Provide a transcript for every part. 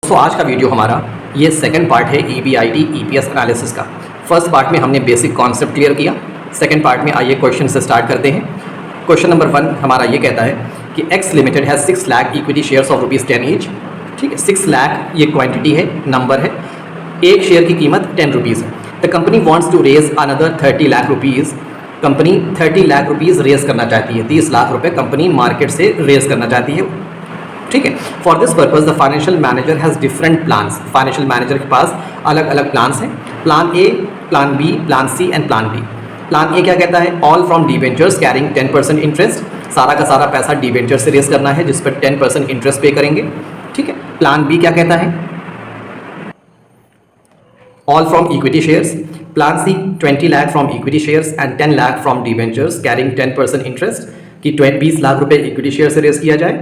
दोस्तों आज का वीडियो हमारा ये सेकंड पार्ट है EBIT EPS एनालिसिस का। फर्स्ट पार्ट में हमने बेसिक कॉन्सेप्ट क्लियर किया। सेकंड पार्ट में आइए क्वेश्चन से स्टार्ट करते हैं। क्वेश्चन नंबर 1 हमारा ये कहता है कि x limited has 6 lakh equity shares of ₹10 each. ठीक है, 6 लाख ये क्वांटिटी है, नंबर है। एक शेयर की कीमत 10 रुपीज़ है। The company wants to raise another 30 lakh rupees. Company 30 lakh rupees raise करना चाहती है, 30 लाख रुपये कंपनी मार्केट से रेज करना चाहती है। ठीक है, for this purpose the financial manager has different plans. Financial manager के पास अलग अलग प्लान्स हैं। Plan A, plan B, plan C and plan D. Plan A क्या कहता है? All from debentures carrying 10% interest. सारा का सारा पैसा डिवेंचर से रेज करना है जिस पर 10% इंटरेस्ट पे करेंगे। ठीक है, प्लान बी क्या कहता है? All from equity shares. Plan C 20 lakh from equity shares and 10 lakh from debentures carrying 10% interest, कि 20 लाख रुपए इक्विटी शेयर से रेज किया जाए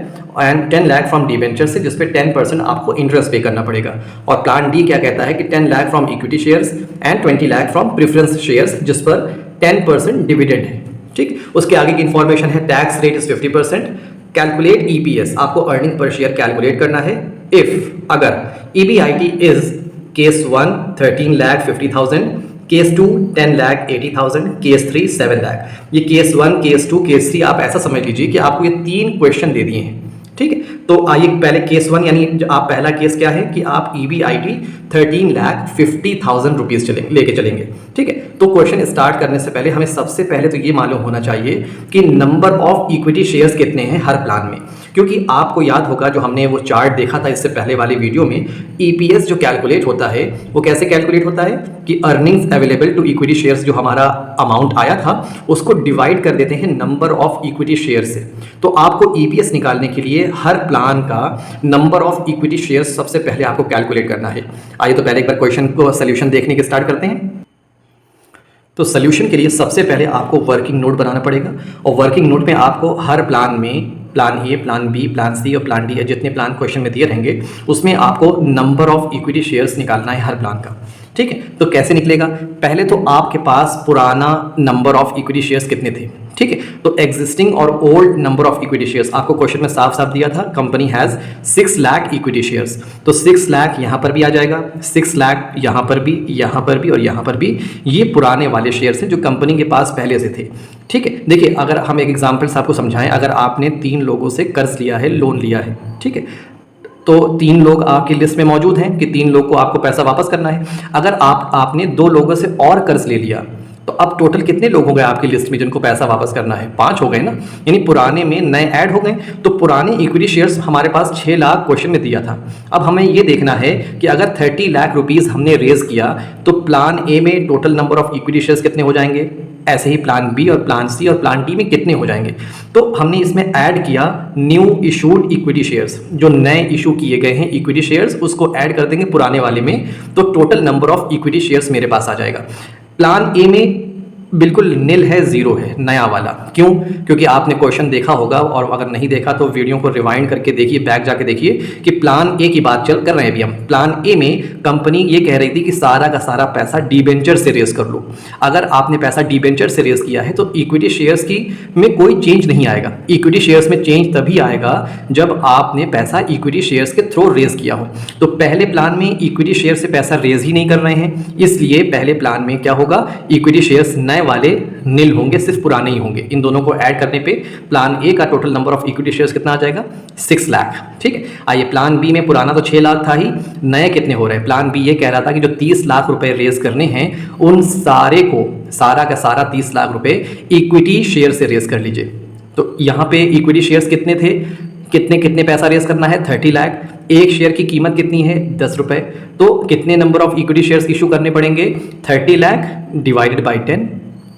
एंड 10 लाख फ्रॉम डिवेंचर से जिस पे 10% आपको इंटरेस्ट पे करना पड़ेगा। और प्लान डी क्या कहता है कि 10 lakh from equity shares and 20 lakh from preference shares जिस पर 10% डिविडेंड है। ठीक, उसके आगे की इंफॉर्मेशन है tax rate is 50%। Calculate EPS, आपको अर्निंग पर शेयर कैलकुलेट करना है। इफ अगर EBIT is case 1 13,50,000, case 2 10,80,000, case 3 7 lakh. ये केस 1, केस 2, केस 3 आप ऐसा समझ लीजिए कि आपको ये 3 क्वेश्चन दे दिए हैं। ठीक है, तो आइए पहले केस 1 यानी आप पहला केस क्या है कि आप EBIT 13,50,000 रुपीज़ लेके चलेंगे। ठीक है, तो क्वेश्चन स्टार्ट करने से पहले हमें सबसे पहले तो ये मालूम होना चाहिए कि नंबर ऑफ इक्विटी शेयर्स कितने हैं हर प्लान में। क्योंकि आपको याद होगा जो हमने वो चार्ट देखा था इससे पहले वाली वीडियो में, EPS जो कैलकुलेट होता है वो कैसे कैलकुलेट होता है कि earnings available to equity shares जो हमारा अमाउंट आया था उसको डिवाइड कर देते हैं नंबर ऑफ इक्विटी शेयर से। तो आपको EPS निकालने के लिए हर प्लान का नंबर ऑफ इक्विटी शेयर्स सबसे पहले आपको कैलकुलेट करना है। आइए तो पहले एक बार क्वेश्चन को सोल्यूशन देखने के स्टार्ट करते हैं। तो सोल्यूशन के लिए सबसे पहले आपको वर्किंग नोट बनाना पड़ेगा और वर्किंग नोट में आपको हर प्लान में plan A, plan B, plan C और प्लान डी है जितने प्लान क्वेश्चन में दिए रहेंगे उसमें आपको नंबर ऑफ इक्विटी शेयर्स निकालना है हर प्लान का। ठीक है, तो कैसे निकलेगा? पहले तो आपके पास पुराना नंबर ऑफ इक्विटी शेयर्स कितने थे। ठीक है, तो एग्जिस्टिंग और old number of equity shares आपको क्वेश्चन में साफ साफ दिया था। Company has 6 lakh equity shares, तो 6 लाख यहाँ पर भी आ जाएगा, 6 लाख यहाँ पर भी, यहाँ पर भी और यहाँ पर भी। ये पुराने वाले शेयर्स हैं जो कंपनी के पास पहले से थे। ठीक है, देखिए अगर हम एक एग्जाम्पल से आपको समझाएं, अगर आपने 3 लोगों से कर्ज लिया है, लोन लिया है। ठीक है, तो 3 लोग आपकी लिस्ट में मौजूद हैं कि 3 लोग को आपको पैसा वापस करना है। अगर आपने 2 लोगों से और कर्ज ले लिया तो अब टोटल कितने लोग हो गए आपकी लिस्ट में जिनको पैसा वापस करना है? 5 हो गए ना, यानी पुराने में नए ऐड हो गए। तो पुराने इक्विटी शेयर्स हमारे पास 6 लाख क्वेश्चन में दिया था। अब हमें ये देखना है कि अगर 30 लाख रुपीज़ हमने रेज किया तो प्लान ए में total number of equity shares कितने हो जाएंगे, ऐसे ही प्लान बी और प्लान सी और प्लान डी में कितने हो जाएंगे। तो हमने इसमें ऐड किया न्यू इशूड इक्विटी शेयर्स, जो नए इशू किए गए हैं इक्विटी शेयर्स उसको ऐड कर देंगे पुराने वाले में, तो total number of equity shares मेरे पास आ जाएगा। प्लान ए में बिल्कुल नील है, 0 है, नया वाला। क्यों? क्योंकि आपने क्वेश्चन देखा होगा और अगर नहीं देखा तो वीडियो को रिवाइंड करके देखिए, बैक जाके देखिए कि प्लान ए की बात चल कर रहे हैं अभी हम। प्लान ए में कंपनी ये कह रही थी कि सारा का सारा पैसा डिबेंचर से रेज कर लो। अगर आपने पैसा डिबेंचर से रेज किया है तो इक्विटी शेयर्स की में कोई चेंज नहीं आएगा। इक्विटी शेयर्स में चेंज तभी आएगा जब आपने पैसा इक्विटी शेयर्स के थ्रू रेज किया हो। तो पहले प्लान में इक्विटी शेयर से पैसा रेज ही नहीं कर रहे हैं, इसलिए पहले प्लान में क्या होगा, इक्विटी शेयर्स नए वाले नील होंगे, सिर्फ पुराने ही होंगे। इन दोनों को ऐड करने पे प्लान ए का total number of equity shares कितना आ जाएगा? 6 लाख। ठीक है, आइए प्लान बी में पुराना तो 6 लाख था ही, नए कितने हो रहे हैं? प्लान बी ये कह रहा था कि जो 30 लाख रुपए रेज करने हैं उन सारे को, सारा का सारा 30 लाख रुपए इक्विटी शेयर से रेज कर लीजिए। तो यहाँ पे इक्विटी शेयर्स कितने थे, कितने कितने पैसा रेज करना है? 30 लाख। एक शेयर की कीमत कितनी है? 10 रुपए। तो कितने number of equity shares issue करने पड़ेंगे? 30 लाख डिवाइडेड बाई 10,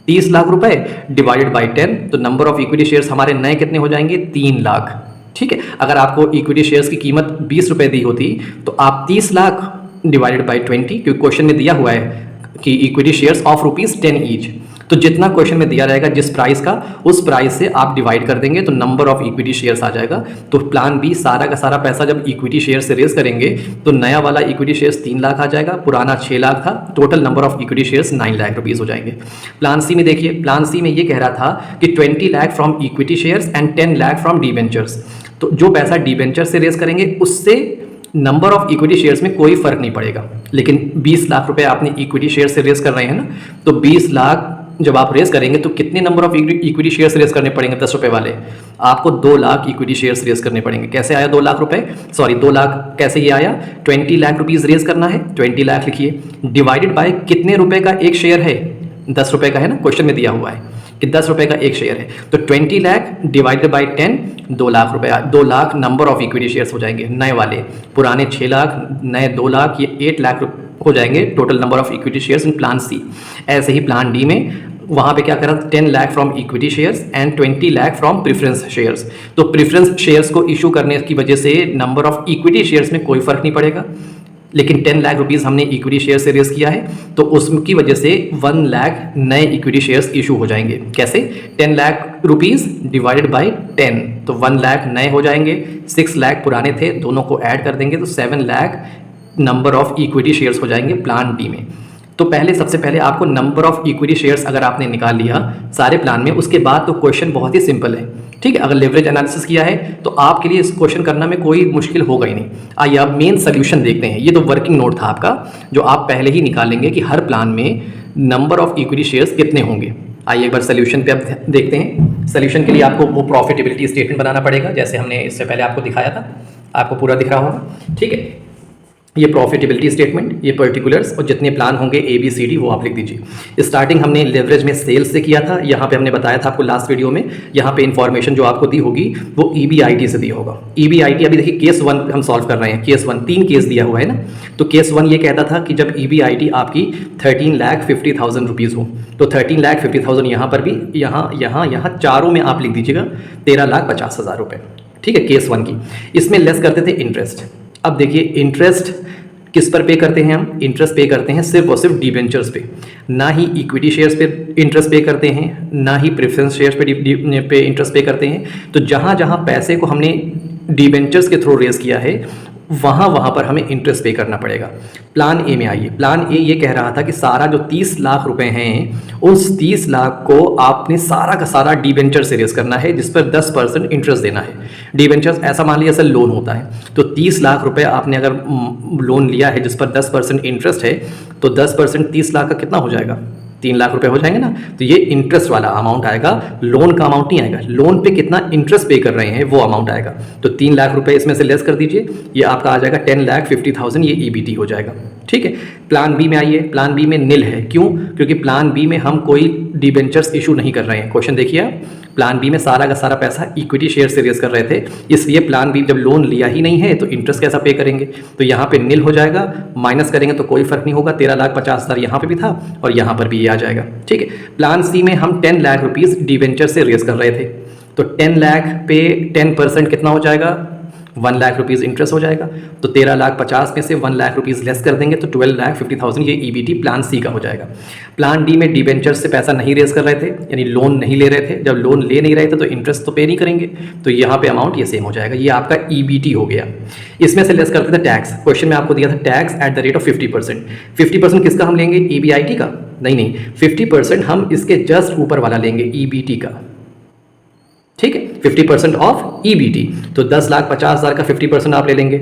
30 लाख रुपए डिवाइडेड बाई 10, तो नंबर ऑफ इक्विटी शेयर्स हमारे नए कितने हो जाएंगे? 3 लाख। ठीक है, अगर आपको इक्विटी शेयर्स की कीमत 20 रुपए दी होती तो आप 30 लाख डिवाइडेड बाई 20, क्योंकि क्वेश्चन में दिया हुआ है कि इक्विटी शेयर्स ऑफ ₹10 ईच, तो जितना क्वेश्चन में दिया रहेगा जिस प्राइस का, उस प्राइस से आप डिवाइड कर देंगे तो नंबर ऑफ इक्विटी शेयर्स आ जाएगा। तो प्लान बी सारा का सारा पैसा जब इक्विटी शेयर से रेज करेंगे तो नया वाला इक्विटी शेयर्स 3 लाख आ जाएगा, पुराना 6 लाख था, total number of equity shares 9 lakh rupees हो जाएंगे। प्लान सी में देखिए, प्लान सी में ये कह रहा था कि 20 lakh from equity shares and 10 lakh from debentures. तो जो पैसा डिबेंचर से रेज करेंगे उससे नंबर ऑफ इक्विटी शेयर्स में कोई फर्क नहीं पड़ेगा, लेकिन 20 लाख रुपए आपने इक्विटी शेयर से रेस कर रहे हैं ना, तो 20 लाख जब आप रेस करेंगे तो कितने number of equity shares raise करने पड़ेंगे 10 रुपए वाले? आपको 2 लाख इक्विटी शेयर्स रेस करने पड़ेंगे। कैसे आया 2 लाख रुपए, सॉरी 2 लाख कैसे ये आया? 20 लाख रुपीज़ रेस करना है, 20 लाख लिखिए, डिवाइडेड बाय कितने रुपए का एक शेयर है? 10 रुपए का है ना, क्वेश्चन में दिया हुआ है कि 10 रुपए का एक शेयर है, तो 20 लाख डिवाइडेड बाय 10, 2 लाख रुपए, 2 lakh number of equity shares हो जाएंगे नए वाले, पुराने 6 लाख, नए 2 लाख, ये 8 लाख हो जाएंगे total number of equity shares in plan C. ऐसे ही प्लान डी में वहाँ पे क्या करा, 10 lakh from equity shares and 20 lakh from preference shares. तो प्रेफरेंस शेयर्स को इशू करने की वजह से नंबर ऑफ इक्विटी शेयर्स में कोई फर्क नहीं पड़ेगा, लेकिन 10 लाख रुपीज़ हमने इक्विटी शेयर से रेस किया है, तो उसकी वजह से 1 लाख नए इक्विटी शेयर्स इशू हो जाएंगे। कैसे? 10 लाख रुपीज़ डिवाइडेड बाय 10, तो 1 लाख नए हो जाएंगे, 6 लाख पुराने थे, दोनों को ऐड कर देंगे तो 7 lakh number of equity shares हो जाएंगे प्लान डी में। तो सबसे पहले आपको नंबर ऑफ इक्विटी शेयर्स अगर आपने निकाल लिया सारे प्लान में, उसके बाद तो क्वेश्चन बहुत ही सिंपल है, ठीक है। अगर लेवरेज एनालिसिस किया है तो आपके लिए इस क्वेश्चन करना में कोई मुश्किल होगा ही नहीं। आइए अब मेन सोल्यूशन देखते हैं। ये तो वर्किंग नोट था आपका, जो आप पहले ही निकालेंगे कि हर प्लान में नंबर ऑफ इक्विटी शेयर्स कितने होंगे। आइए एक बार सोल्यूशन पे अब देखते हैं। सोल्यूशन के लिए आपको वो प्रॉफिटेबिलिटी स्टेटमेंट बनाना पड़ेगा, जैसे हमने इससे पहले आपको दिखाया था, आपको पूरा दिख रहा होगा, ठीक है। ये प्रॉफिटेबिलिटी स्टेटमेंट, ये पर्टिकुलर्स और जितने प्लान होंगे ABCD वो आप लिख दीजिए। स्टार्टिंग हमने लेवरेज में सेल्स से किया था, यहाँ पे हमने बताया था आपको लास्ट वीडियो में, यहाँ पे इन्फॉर्मेशन जो आपको दी होगी वो EBIT से दिया होगा। EBIT अभी देखिए केस 1 हम सॉल्व कर रहे हैं, केस 1 3 केस दिया हुआ है ना, तो केस 1 ये कहता था कि जब EBIT आपकी 13,50,000 रुपीज़ हो, तो 13,50,000 यहाँ पर भी, यहाँ चारों में आप लिख दीजिएगा 13,50,000 रुपये, ठीक है, केस 1 की। इसमें लेस करते थे इंटरेस्ट। अब देखिए इंटरेस्ट किस पर पे करते हैं हम? इंटरेस्ट पे करते हैं सिर्फ और सिर्फ डिबेंचर्स पे, ना ही इक्विटी शेयर्स पे इंटरेस्ट पे करते हैं, ना ही प्रेफरेंस शेयर्स पे इंटरेस्ट पे करते हैं। तो जहाँ जहाँ पैसे को हमने डिबेंचर्स के थ्रू रेज किया है वहाँ पर हमें इंटरेस्ट पे करना पड़ेगा। प्लान ए में आइए, प्लान ए ये कह रहा था कि सारा जो 30 लाख रुपए हैं, उस 30 लाख को आपने सारा का सारा डिबेंचर से रेस करना है, जिस पर 10% इंटरेस्ट देना है। डिबेंचर्स ऐसा मान लिया जैसे लोन होता है, तो 30 लाख रुपए आपने अगर लोन लिया है जिस पर 10% इंटरेस्ट है, तो 10% 30 लाख का कितना हो जाएगा? 3 लाख रुपए हो जाएंगे ना। तो ये इंटरेस्ट वाला अमाउंट आएगा, लोन का अमाउंट नहीं आएगा। लोन पे कितना इंटरेस्ट पे कर रहे हैं वो अमाउंट आएगा। तो 3 लाख रुपए इसमें से लेस कर दीजिए, ये आपका आ जाएगा 10,50,000, ये EBT हो जाएगा, ठीक है। प्लान बी में आइए, प्लान बी में निल है, क्यों? क्योंकि प्लान बी में हम कोई डिबेंचर्स इशू नहीं कर रहे हैं। क्वेश्चन देखिए आप, प्लान बी में सारा का सारा पैसा इक्विटी शेयर से रेज कर रहे थे, इसलिए प्लान बी जब लोन लिया ही नहीं है तो इंटरेस्ट कैसा पे करेंगे? तो यहाँ पे निल हो जाएगा, माइनस करेंगे तो कोई फर्क नहीं होगा। 13,50,000 यहाँ पे भी था और यहाँ पर भी ये आ जाएगा, ठीक है। प्लान सी में हम 10 लाख रुपीज़ डिबेंचर से रेज कर रहे थे, तो 10 लाख पे 10% कितना हो जाएगा? 1 लाख रुपीज़ इंटरेस्ट हो जाएगा। तो 13,50,000 में से 1 लाख रुपीज़ लेस कर देंगे तो 12,50,000 ये EBT प्लान सी का हो जाएगा। प्लान डी में डिबेंचर से पैसा नहीं रेज कर रहे थे, यानी लोन नहीं ले रहे थे। जब लोन ले नहीं रहे थे तो इंटरेस्ट तो पे नहीं करेंगे, तो यहाँ पे अमाउंट ये सेम हो जाएगा। ये आपका EBT हो गया। इसमें से लेस करते थे टैक्स। क्वेश्चन में आपको दिया था tax at the rate of 50%। 50% किसका हम लेंगे? EBIT का? नहीं, 50% हम इसके जस्ट ऊपर वाला लेंगे, EBT का, ठीक है। 50% ऑफ EBT, तो 10,50,000 का 50% आप ले लेंगे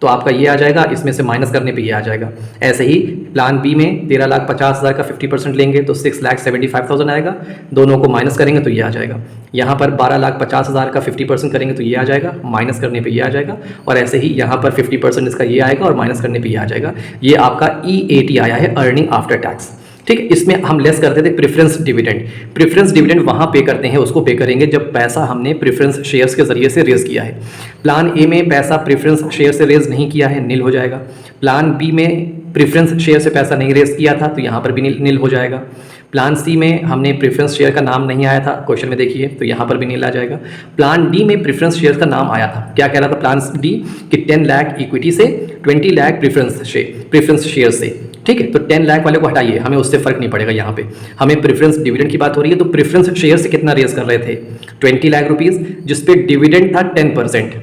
तो आपका ये आ जाएगा, इसमें से माइनस करने पे ये आ जाएगा। ऐसे ही प्लान बी में 13,50,000 का 50% लेंगे तो 6,75,000 आएगा, दोनों को माइनस करेंगे तो ये आ जाएगा। यहाँ पर 12,50,000 का 50% करेंगे तो ये आ जाएगा, माइनस करने पे ये आ जाएगा। और ऐसे ही यहाँ पर 50% इसका ये आएगा और माइनस करने पे ये आ जाएगा। ये आपका EAT आया है, अर्निंग आफ्टर टैक्स, ठीक है। इसमें हम लेस करते थे प्रेफरेंस डिविडेंड। प्रेफरेंस डिविडेंड वहाँ पे करते हैं, उसको पे करेंगे जब पैसा हमने प्रेफरेंस शेयर्स के जरिए से रेज किया है। प्लान ए में पैसा प्रेफरेंस शेयर से रेज नहीं किया है, निल हो जाएगा। प्लान बी में प्रेफरेंस शेयर से पैसा नहीं रेज किया था तो यहाँ पर भी निल हो जाएगा। प्लान सी में हमने प्रेफरेंस शेयर का नाम नहीं आया था, क्वेश्चन में देखिए, तो यहाँ पर भी निल आ जाएगा। प्लान डी में प्रेफरेंस शेयर का नाम आया था। क्या कह रहा था प्लान डी? कि 10 लाख इक्विटी से 20 लाख प्रेफरेंस शेयर से, ठीक है। तो 10 लाख वाले को हटाइए, हमें उससे फर्क नहीं पड़ेगा। यहाँ पे हमें प्रेफरेंस डिविडेंड की बात हो रही है, तो प्रेफरेंस शेयर से कितना रेज कर रहे थे? 20 लाख रुपीज़, जिसपे डिविडेंड था 10%,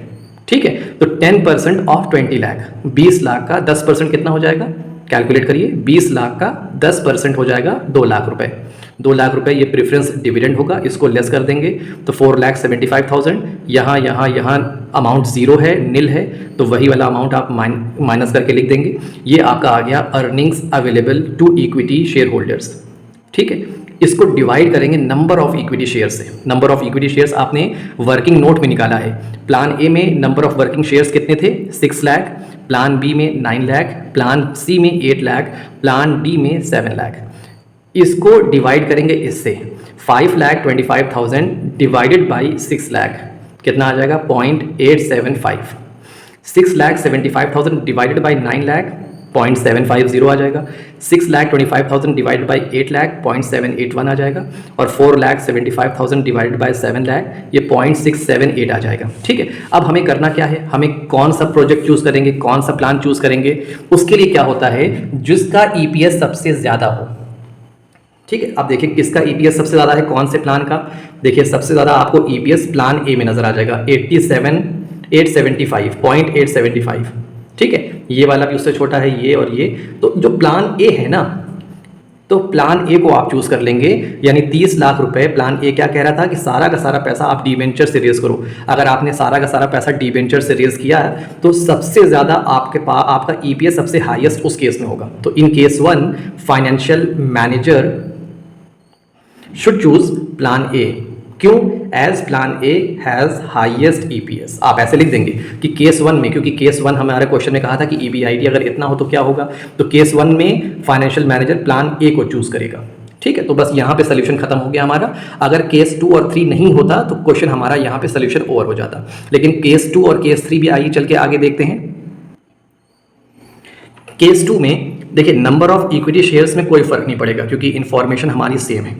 ठीक है। तो 10% ऑफ 20 लाख, 20 लाख का 10% कितना हो जाएगा? कैलकुलेट करिए, 20 लाख का 10% हो जाएगा 2 लाख रुपए। 2 लाख रुपए ये प्रेफरेंस डिविडेंड होगा, इसको लेस कर देंगे तो 4,75,000। यहाँ यहाँ यहाँ अमाउंट ज़ीरो है, निल है, तो वही वाला अमाउंट आप माइनस करके लिख देंगे। ये आपका आ गया earnings available to equity share holders. ठीक है, इसको डिवाइड करेंगे नंबर ऑफ इक्विटी शेयर से। नंबर ऑफ इक्विटी शेयर्स आपने वर्किंग नोट में निकाला है। प्लान ए में नंबर ऑफ वर्किंग शेयर्स कितने थे? 6 लाख, प्लान बी में 9 लाख, प्लान सी में 8 लाख, प्लान डी में 7 लाख। इसको डिवाइड करेंगे इससे, 5,25,000 डिवाइडेड बाई 6 लाख कितना आ जाएगा? 0.875। 6,75,000 डिवाइडेड बाई 9 लाख 0.750 आ जाएगा। 6,25,000 डिवाइडेड बाई 8 लाख 0.781 आ जाएगा, और 4,75,000 डिवाइडेड बाई 7 लाख ये 0.678 आ जाएगा। ठीक है, अब हमें करना क्या है? हमें कौन सा प्रोजेक्ट चूज करेंगे, कौन सा प्लान चूज करेंगे? उसके लिए क्या होता है, जिसका ईपीएस सबसे ज़्यादा हो। ठीक है, अब देखिए किसका ईपीएस सबसे ज़्यादा है, कौन से प्लान का? देखिए सबसे ज़्यादा आपको ईपीएस प्लान ए में नज़र आ जाएगा, 0.875। ठीक है, ये वाला भी उससे छोटा है, ये और ये। तो जो प्लान ए है ना, तो प्लान ए को आप चूज कर लेंगे, यानी 30 लाख रुपए। प्लान ए क्या कह रहा था कि सारा का सारा पैसा आप डिबेंचर से रेज करो। अगर आपने सारा का सारा पैसा डिबेंचर से रेज किया है तो सबसे ज़्यादा आपके पास आपका ईपीएस सबसे हाईएस्ट उस केस में होगा। तो in case 1 financial manager should choose plan A. क्यों? As plan A has highest EPS. आप ऐसे लिख देंगे कि केस 1 में, क्योंकि केस 1 हमारे क्वेश्चन में कहा था कि ईबीआईटी अगर इतना हो तो क्या होगा, तो केस 1 में फाइनेंशियल मैनेजर प्लान ए को चूज करेगा। ठीक है, तो बस यहाँ पे सोल्यूशन खत्म हो गया हमारा। अगर केस 2 और 3 नहीं होता तो क्वेश्चन हमारा यहाँ पे सोल्यूशन ओवर हो जाता। लेकिन केस 2 और केस 3 भी आइए चल के आगे देखते हैं। केस 2 में देखिए नंबर ऑफ इक्विटी शेयर्स में कोई फर्क नहीं पड़ेगा, क्योंकि इन्फॉर्मेशन हमारी सेम है।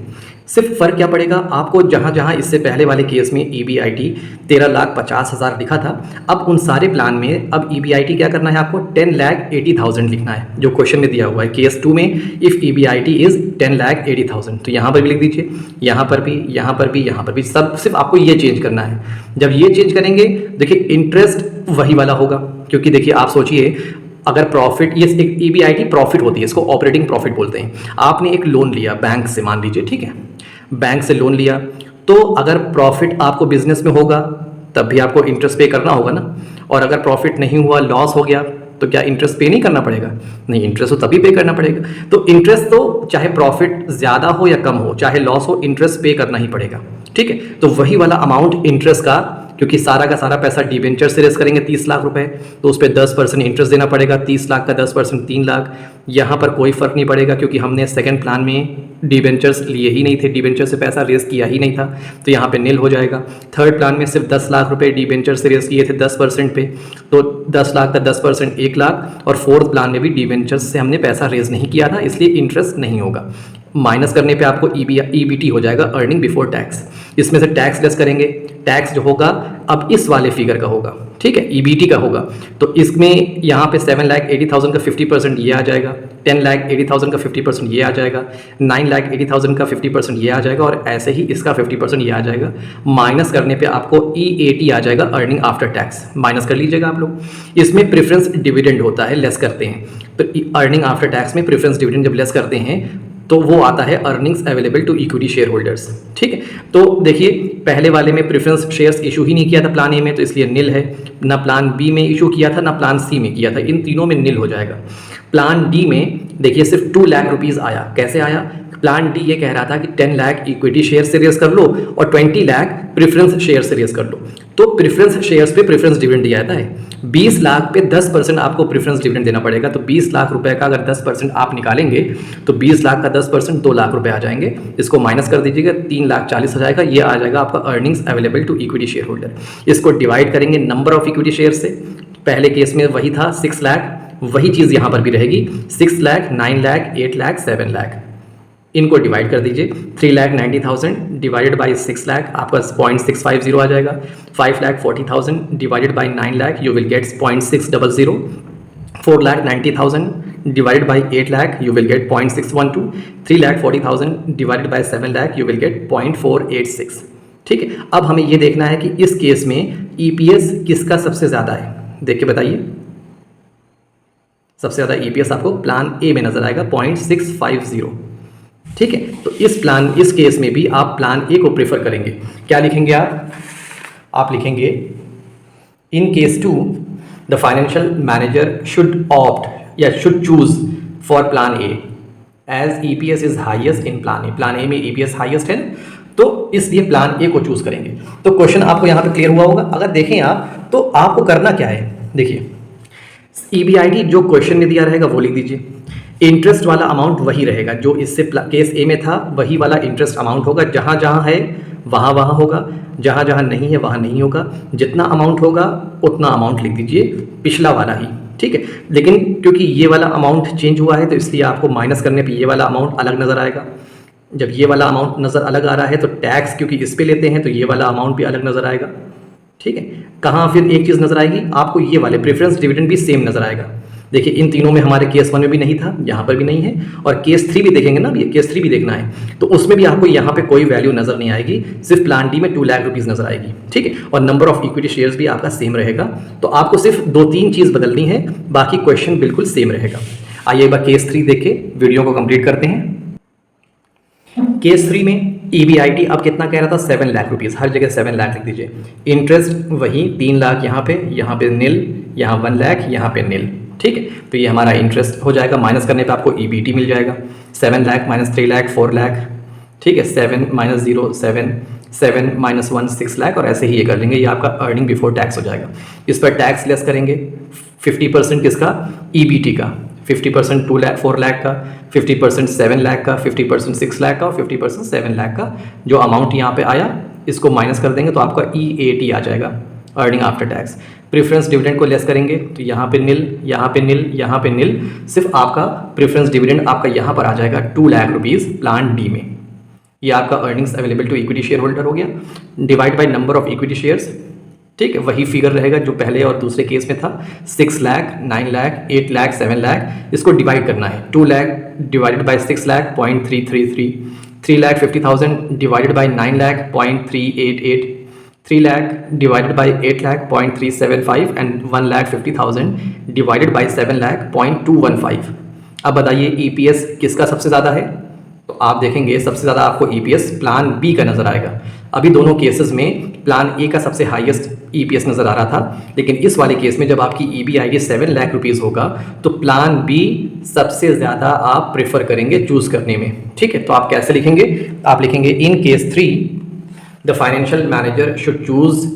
सिर्फ फर्क क्या पड़ेगा आपको, जहां जहां इससे पहले वाले केस में ईबीआईटी 13,50,000 लिखा था, अब उन सारे प्लान में अब ईबीआईटी क्या करना है आपको? 10,80,000 लिखना है, जो क्वेश्चन में दिया हुआ है। केस 2 में इफ ईबीआईटी इज 10,80,000, तो यहाँ पर भी लिख दीजिए, यहाँ पर भी, यहाँ पर भी, यहाँ पर भी, सब सिर्फ आपको ये चेंज करना है। जब ये चेंज करेंगे देखिए इंटरेस्ट वही वाला होगा, क्योंकि देखिए आप सोचिए अगर प्रॉफिट, ये एक ईबीआईटी प्रॉफिट होती है, इसको ऑपरेटिंग प्रॉफिट बोलते हैं। आपने एक लोन लिया बैंक से, मान लीजिए, ठीक है, बैंक से लोन लिया, तो अगर प्रॉफिट आपको बिजनेस में होगा तब भी आपको इंटरेस्ट पे करना होगा ना, और अगर प्रॉफिट नहीं हुआ, लॉस हो गया, तो क्या इंटरेस्ट पे नहीं करना पड़ेगा? नहीं, इंटरेस्ट तो तभी पे करना पड़ेगा। तो इंटरेस्ट तो चाहे प्रॉफिट ज़्यादा हो या कम हो, चाहे लॉस हो, इंटरेस्ट पे करना ही पड़ेगा। ठीक है, तो वही वाला अमाउंट इंटरेस्ट का, क्योंकि सारा का सारा पैसा डिबेंचर से रेस करेंगे 30 लाख रुपए, तो उस पर 10% इंटरेस्ट देना पड़ेगा। 30 लाख का 10% 3 लाख। यहाँ पर कोई फर्क नहीं पड़ेगा, क्योंकि हमने सेकंड प्लान में डिबेंचर्स लिए ही नहीं थे, डिबेंचर से पैसा रेस किया ही नहीं था, तो यहाँ पे निल हो जाएगा। थर्ड प्लान में सिर्फ 10 लाख रुपए डिबेंचर से रेस किए थे 10% पे, तो 10 लाख का 10% 1 लाख। और फोर्थ प्लान में भी डिबेंचर्स से हमने पैसा रेज नहीं किया था, इसलिए इंटरेस्ट नहीं होगा। माइनस करने पे आपको ईबीटी हो जाएगा, अर्निंग बिफोर टैक्स। इसमें से टैक्स लेस करेंगे, टैक्स जो होगा अब इस वाले फिगर का होगा, ठीक है, ईबीटी का होगा। तो इसमें यहाँ पे 7,80,000 का 50% ये आ जाएगा, 10,80,000 का 50% ये आ जाएगा, 9,80,000 का 50% ये आ जाएगा, और ऐसे ही इसका 50% ये आ जाएगा। माइनस करने पे आपको EAT आ जाएगा, अर्निंग आफ्टर टैक्स। माइनस कर लीजिएगा आप लोग। इसमें प्रेफरेंस डिविडेंड होता है, लेस करते हैं, तो अर्निंग आफ्टर टैक्स में प्रेफरेंस डिविडेंड जब लेस करते हैं तो वो आता है earnings available to equity share holders. ठीक है, तो देखिए पहले वाले में प्रेफरेंस शेयर्स इशू ही नहीं किया था प्लान ए में, तो इसलिए निल है। ना प्लान बी में इशू किया था, ना प्लान सी में किया था, इन तीनों में निल हो जाएगा। प्लान डी में देखिए सिर्फ 2 लाख रुपीज़ आया। कैसे आया? प्लान डी ये कह रहा था कि 10 लाख इक्विटी शेयर से रेस कर लो और 20 लाख प्रेफरेंस शेयर से रेस कर लो। तो प्रेफरेंस शेयर्स पे प्रेफरेंस डिविडेंड दिया जाता है। 20 लाख पे 10% आपको प्रेफरेंस डिविडेंड देना पड़ेगा। तो 20 लाख रुपए का अगर 10% आप निकालेंगे तो 20 लाख का 10% 2 लाख रुपए आ जाएंगे। इसको माइनस कर दीजिएगा, 3,40,000 आ जाएगा। ये आ जाएगा आपका earnings available to equity share holder. इसको डिवाइड करेंगे नंबर ऑफ इक्विटी शेयर से। पहले केस में वही था 6 लाख, वही चीज़ यहाँ पर भी रहेगी। 6 लाख, 9 लाख, 8 लाख, 7 लाख, इनको डिवाइड कर दीजिए। 3,90,000 डिवाइडेड बाई 6 लाख आपका 0.650 आ जाएगा। 5,40,000 divided by 9 lakh you will get 0.600। 4,90,000 divided by 8 lakh you will get 0.612। 3,40,000 divided by 7 lakh you will get 0.486। ठीक है, अब हमें ये देखना है कि इस केस में ईपीएस किसका सबसे ज़्यादा है। देख के बताइए, सबसे ज़्यादा ईपीएस आपको प्लान ए में नजर आएगा 0.650। ठीक है, तो इस केस में भी आप प्लान ए को प्रेफर करेंगे। क्या लिखेंगे आप लिखेंगे in case 2 the financial manager should opt या should choose for plan A as EPS is highest in plan A. Plan A में ईपीएस हाईएस्ट है, तो इसलिए प्लान ए को चूज करेंगे। तो क्वेश्चन आपको यहाँ पे क्लियर हुआ होगा। अगर देखें आप तो आपको करना क्या है, देखिए ईबीआईडी जो क्वेश्चन में दिया रहेगा वो लिख दीजिए। इंटरेस्ट वाला अमाउंट वही रहेगा जो इससे केस ए में था, वही वाला इंटरेस्ट अमाउंट होगा। जहाँ जहाँ है वहाँ वहाँ होगा, जहाँ जहाँ नहीं है वहाँ नहीं होगा। जितना अमाउंट होगा उतना अमाउंट लिख दीजिए, पिछला वाला ही, ठीक है। लेकिन क्योंकि ये वाला अमाउंट चेंज हुआ है तो इसलिए आपको माइनस करने पे ये वाला अमाउंट अलग नज़र आएगा। जब ये वाला अमाउंट नज़र अलग आ रहा है तो टैक्स क्योंकि इस पे लेते हैं तो ये वाला अमाउंट भी अलग नज़र आएगा, ठीक है। कहाँ फिर एक चीज़ नज़र आएगी आपको, ये वाले प्रेफरेंस डिविडेंड भी सेम नज़र आएगा। देखिए इन तीनों में हमारे केस 1 में भी नहीं था, यहाँ पर भी नहीं है, और केस 3 भी देखेंगे ना, ये केस 3 भी देखना है, तो उसमें भी आपको यहाँ पे कोई वैल्यू नज़र नहीं आएगी, सिर्फ प्लान डी में 2 लाख रुपीज़ नज़र आएगी, ठीक है। और नंबर ऑफ इक्विटी शेयर्स भी आपका सेम रहेगा। तो आपको सिर्फ 2-3 चीज़ बदलनी है, बाकी क्वेश्चन बिल्कुल सेम रहेगा। आइए एक बार केस 3 देख के वीडियो को कंप्लीट करते हैं। केस 3 में ईबीआईटी अब कितना कह रहा था, 7 लाख रुपीज़, हर जगह 7 लाख लिख दीजिए। इंटरेस्ट वही 3 लाख यहाँ पे निल, यहाँ 1 लाख, यहाँ पे निल, ठीक है। तो ये हमारा इंटरेस्ट हो जाएगा, माइनस करने पे आपको ईबीटी मिल जाएगा। 7 लाख माइनस 3 लाख 4 लाख, ठीक है। 7 माइनस 0 7, 7 माइनस 1 6 लाख, और ऐसे ही ये कर लेंगे। ये आपका अर्निंग बिफोर टैक्स हो जाएगा। इस पर टैक्स लेस करेंगे 50% किसका, ईबीटी का, 50% 4 लाख का, 50% 7 लाख का, 50% 6 लाख का, और 50% 7 लाख का। जो अमाउंट यहाँ पे आया इसको माइनस कर देंगे तो आपका ईएटी आ जाएगा, earning after tax. Preference dividend को लेस करेंगे तो यहाँ पे निल, यहाँ पे निल, यहाँ पे निल, सिर्फ आपका प्रेफरेंस डिविडेंड आपका यहाँ पर आ जाएगा 2 लाख रुपीज़ प्लान डी में। ये आपका earnings available to equity share holder हो गया। Divide by number of equity shares, ठीक है, वही फिगर रहेगा जो पहले और दूसरे केस में था। 6 लाख, 9 लाख, 8 लाख, 7 लाख, इसको डिवाइड करना है। 2 lakh divided by 6 lakh 0.333, 3,50,000 divided by 9 lakh 0.388, 3 lakh divided by 8 lakh 0.375 and 1,50,000 divided by 7 lakh 0.215। अब बताइए ईपीएस किसका सबसे ज़्यादा है, तो आप देखेंगे सबसे ज़्यादा आपको ईपीएस प्लान बी का नज़र आएगा। अभी दोनों केसेस में प्लान ए का सबसे हाईएस्ट ईपीएस नज़र आ रहा था, लेकिन इस वाले केस में जब आपकी ईबीआईडी 7 लाख रुपीज़ होगा तो प्लान बी सबसे ज़्यादा आप प्रेफर करेंगे चूज़ करने में, ठीक है। तो आप कैसे लिखेंगे, आप लिखेंगे in case 3 the financial manager should choose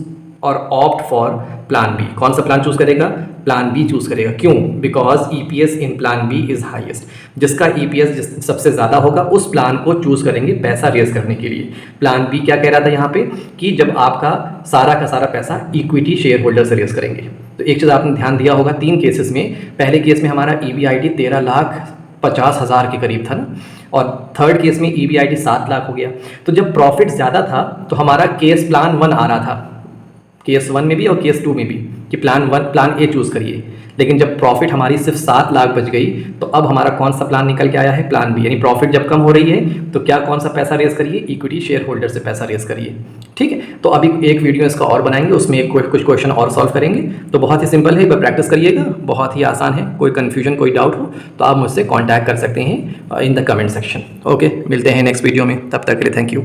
और ऑप्ट फॉर प्लान बी। कौन सा प्लान चूज करेगा, प्लान बी चूज करेगा। क्यों, because EPS in plan B is highest. जिसका ईपीएस सबसे ज़्यादा होगा उस प्लान को चूज करेंगे पैसा रेज करने के लिए। प्लान बी क्या कह रहा था यहाँ पे कि जब आपका सारा का सारा पैसा इक्विटी शेयर होल्डर से रेज करेंगे। तो एक चीज़ आपने ध्यान दिया होगा 3 केसेस में, पहले केस में हमारा ईबीआईडी 13,50,000 के करीब था ना, और थर्ड केस में ईबीआईडी 7 लाख हो गया। तो जब प्रॉफिट ज़्यादा था तो हमारा केस प्लान 1 आ रहा था, केस 1 में भी और केस 2 में भी, कि प्लान ए चूज़ करिए। लेकिन जब प्रॉफिट हमारी सिर्फ 7 लाख बच गई तो अब हमारा कौन सा प्लान निकल के आया है, प्लान बी। यानी प्रॉफिट जब कम हो रही है तो क्या कौन सा पैसा रेज करिए, इक्विटी शेयर होल्डर से पैसा रेज करिए, ठीक है। तो अभी एक वीडियो इसका और बनाएंगे, उसमें कुछ क्वेश्चन और सॉल्व करेंगे। तो बहुत ही सिंपल है, एक बार प्रैक्टिस करिएगा, बहुत ही आसान है। कोई कन्फ्यूजन कोई डाउट हो तो आप मुझसे कॉन्टैक्ट कर सकते हैं in the comment section. Okay, मिलते हैं नेक्स्ट वीडियो में, तब तक के लिए थैंक यू।